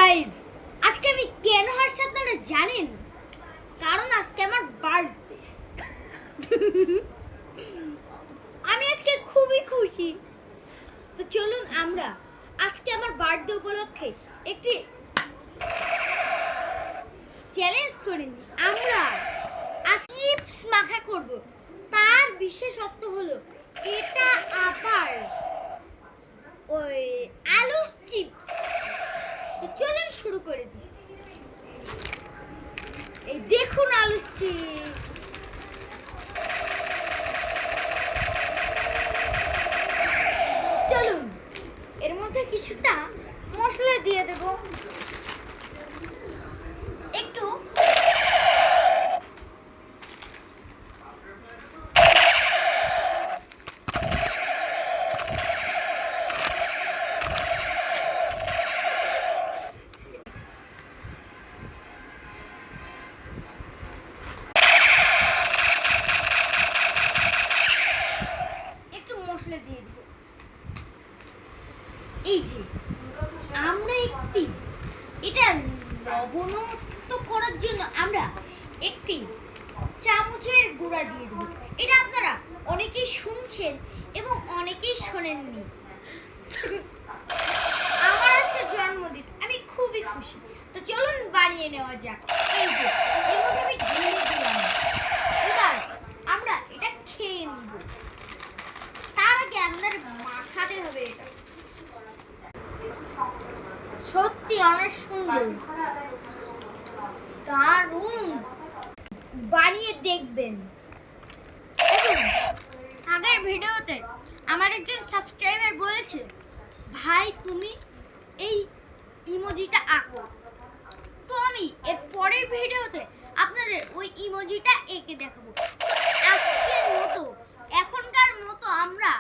Guys, আজকে আমি কেন হাসছি আপনারা জানেন? কারণ আজকে আমার বার্থডে। আমি আজকে খুবই খুশি। তো চলুন আমরা আজকে আমার বার্থডে উপলক্ষে একটি চ্যালেঞ্জ করে নিই। আমরা চিপস মাখা করব। তার বিশেষত্ব হলো এটা আবার ওই আলু চিপস। তো চলুন শুরু করে দিই। এই দেখুন আলু চিপস। চলুন এর মধ্যে কিছুটা মশলা দিয়ে দেব। একটু মশলা দিয়ে দিব। এই যে আমরা এটা লবণাক্ত করার জন্য আমরা একটি চামচের গুঁড়া দিয়ে দেব। এটা আপনারা অনেকেই শুনছেন এবং অনেকেই শোনেননি। আমার আজকে জন্মদিন, আমি খুবই খুশি। তো চলুন বানিয়ে নেওয়া যাক। এই যে এর মধ্যে আমি ঢেলে দিলাম। এবার আমরা এটা খেয়ে নিব। তার আগে আমাদের মাখাতে হবে। এটা সত্যি অনেক সুন্দর, দারুণ। বানিয়ে দেখবেন। আগের ভিডিওতে আমার একজন সাবস্ক্রাইবার বলেছে, ভাই তুমি এই ইমোজিটা আঁকো। তো আমি এর পরের ভিডিওতে আপনাদের ওই ইমোজিটা এঁকে দেখাবো। আজকের মতো, এখনকার মতো আমরা